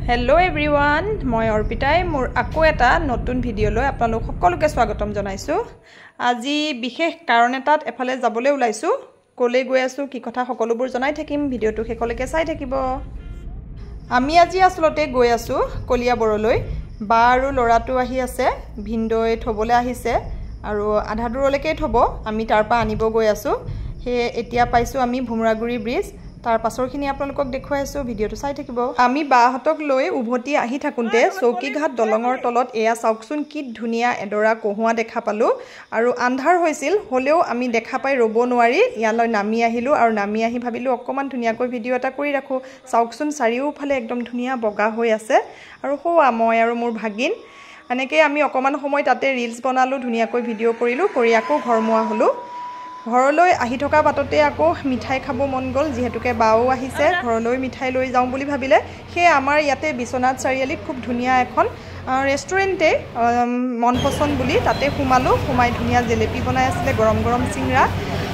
hello everyone मैं अर्पिताई मोर आको एटा नतुन video লৈ আপোনালোক সকলোকে স্বাগতম জনাইছো আজি বিশেষ কাৰণ এটাত এফালে যাবলৈ ওলাইছো কলে গৈ আছো কি কথা সকলোবোৰ জনাই থাকিম ভিডিওটো হেকলৈকে চাই থাকিব আমি আজি আসলতে গৈ আছো কলিয়া বৰলৈ বা আৰু লৰাটো আহি আছে ভিন্দই থবলে আহিছে আৰু আধা দূৰলৈকে থব আমি তাৰপা আনিব গৈ আছো হে এতিয়া পাইছো আমি ভুমৰাগুৰি ব্ৰিজ तार पासरखिनि आपलोকক দেখুৱাই আছো ভিডিওটো চাই থাকিব আমি বাহতক লৈ উভতি আহি থাকুনতে চৌকিঘাট দলঙৰ তলত এয়া চাওকচোন কি ধুনিয়া এডৰা কোহুৱা দেখা পালো আৰু আন্ধাৰ হৈছিল হলেও আমি দেখা পাই ৰব নোৱাৰি ইয়ালৈ নামি আহিলো আৰু নামি আহি ভাবিলো অকমান ধুনিয়াকৈ ভিডিও এটা কৰি ৰাখো চাওকচোন চাৰিওফালে একদম ধুনিয়া বগা হৈ আছে আৰু হোৱা মই আৰু মোৰ ভাগিন এনেকে আমি অকমান সময় তাতে ৰিলস বনালো ধুনিয়াকৈ ভিডিও কৰিলো কৰি আকৌ ঘৰমুৱা হলো ঘৰলৈ আহি থকা বাটতে আকৌ মিঠাই খাব মন গল যেহেতুকে বাও আহিছে ঘৰলৈ মিঠাই লৈ যাওঁ বুলি ভাবিলে হে আমাৰ ইয়াতে বিশ্বনাথ চাৰিআলিত খুব ধুনিয়া এখন ৰেষ্টুৰেণ্টে মন পছন্দ বুলি তাতে সোমালো সোমাই ধুনিয়া জেলেপি বনাই আছিল গৰম গৰম চিংৰা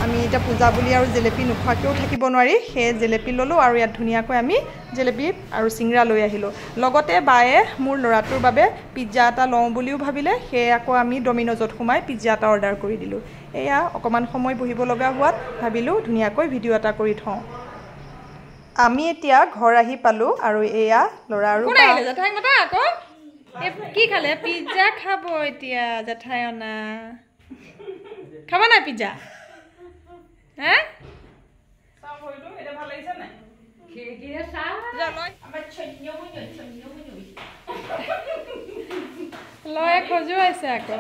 আমি এটা পূজা বুলি আৰু জেলেপি নোখোৱাকেও থাকিব নোৱাৰি হে জেলেপি ললো আৰু ইয়াত ধুনিয়াকৈ আমি জেলেপি আৰু চিংৰা লৈ আহিলো লগতে বায়ে মোৰ লৰাটোৰ বাবে পিজ্জা এটা লওঁ বুলিও ভাবিলে হে আকৌ আমি ডমিনোজত সোমাই পিজ্জা এটা অৰ্ডাৰ কৰি দিলো এয়া অকমান সময় বহিব লগা হোৱাত ভাবিলো ধুনিয়াকৈ ভিডিও এটা কৰি থওঁ আমি এতিয়া ঘৰ আহি পালো আৰু এয়া লৰা আৰু কোন আহিলে জঠাই মতা আকৌ কি খালে পিজ্জা খাব এতিয়া জঠাই অনা খাবা না পিজ্জা হ্যাঁ সব হইলো এটা ভালো লাগছে না খেয়ে সা জানো আমার ছন্নিও মুই লয় খজু আছে আকৌ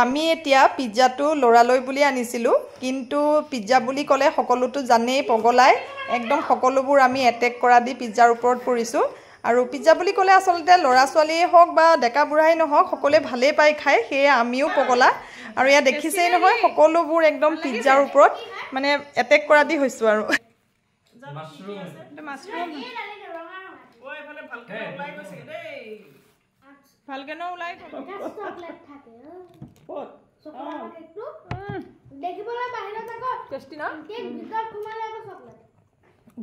আমি এতিয়া পিজ্জাটো লৰালৈ বুলি আনিছিলো কিন্তু পিজ্জা বুলি কলে সকলোটো জানেই পগলাই একদম সকলোবোৰ আমি এটেক কৰা দি পিজ্জাৰ ওপৰত পৰিছো আৰু পিজ্জা বুলি কলে আসলতে লৰা ছোৱালী হওক বা ডেকা বুঢ়াই নহওক সকলোৱে ভালেই পাই খায় হে আমিও পগলা আৰু ইয়া দেখিছেই নহয় সকলোবোৰ একদম পিজ্জাৰ ওপৰত মানে এটেক কৰা দি হৈছো আৰু মাশৰুম ওই ভালে ভালকে ওলাই গৈছে দেই ভালকে ন ওলাই চকলেট থাকে ক'ত চকলেট কেকটো দেখিবলৈ বাহিৰত আকৌ টেষ্টি না কেক ভিতৰত ঘুমালে আকৌ চকলেট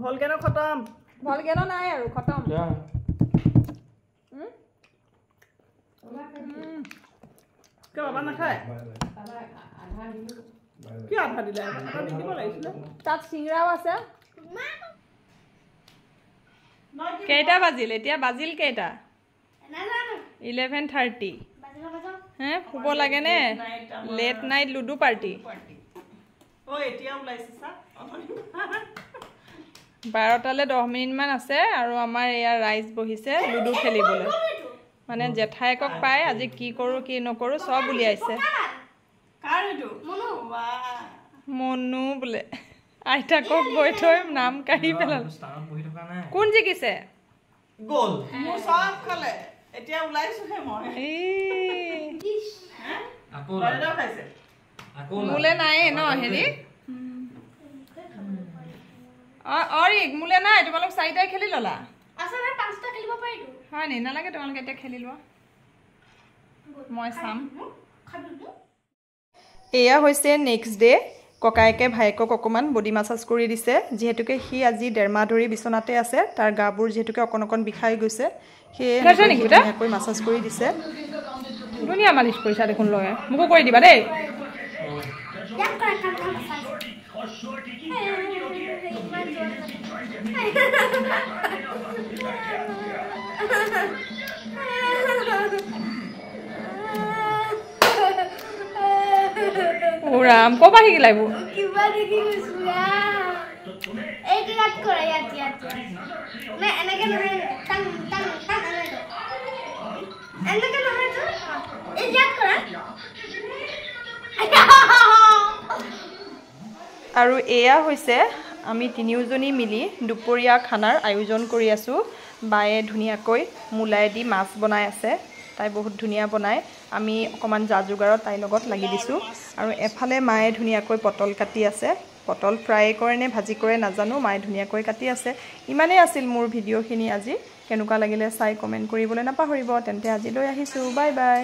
ভলকেনো খতম ভলকেনো নাই আৰু খতম কে বাবা না খায় আধা দিলো কি আধা দিলে আধা দিব লাগিছিল তাত সিংৰাও আছে কেইটা বাজিল এতিয়া বাজিল কেইটা 11:30 হ্যাঁ খুব লাগে নে লেট নাইট লুডু পার্টি ও এতিয়া ওলাইছে সা 12টালে 10 মিনিট মান আছে আৰু আমাৰ এয়া ৰাইজ বহিছে লুডু খেলিবলৈ মানে জেঠাইকক পাই আজি কি কৰো কি নকৰো সব উলিয়াইছে কাৰ এটো মনু বাহ মনু বলে আইতাকক গৈ থৈ নাম কাঢ়ি পেলাল কোন জিকিছে গোল মু সব খালে এতিয়া উলাইছো হে মই আকো লৰা খাইছে আকো মুলে নাই ন হেৰি অৰি মুলে নাই তোমালোক চাৰিটাই খেলি ললা আছে না পাঁচটা খেলিব পাৰিটো হয় নে নালাগে তোমালোক এটা খেলি লোৱা মই সাম এয়া হৈছে নেক্সট ডে ককায়েকে ভাইকক অকমান বডি মাসাজ কৰি দিছে যেহেতুকে হি আজি 1.5 মাহ ধৰি বিছনাতে আছে তাৰ গাবোৰ যেহেতুকে অকন বিখাই গৈছে হে কৈ মাসাজ কৰি দিছে ধুনিয়া মালিশ কৰিছা দেখোন লয় মুকো কৰি দিবা দেই ওরাম কবা কি লাইবো কিবা দেখি গৈছুয়া এই রাত করে ইয়াতি না এনেকে নহয় টাং টাং টাং এনেকে নহয় তো এই রাত কৰা আৰু এয়া হৈছে আমি তিনিওজনী মিলি দুপৰীয়া খানাৰ আয়োজন কৰি আছো বায়ে ধুনিয়াকৈ মুলাই দি মাছ বনাই আছে তাই বহুত ধুনিয়া বনায় আমি অকমান জাজুগাৰত তাই লগত লাগি দিছো আৰু এফালে মায়ে ধুনিয়াকৈ পটল কাটি আছে পটল ফ্ৰাই কৰে নে ভাজি কৰে নাজানো মায়ে ধুনিয়াকৈ কাটি আছে ইমানেই আছিল মোৰ ভিডিওখিনি আজি কেনেকুৱা লাগিলে চাই কমেন্ট কৰিবলৈ নাপাহৰিব তেন্তে আজি লৈ আহিছো বাই বাই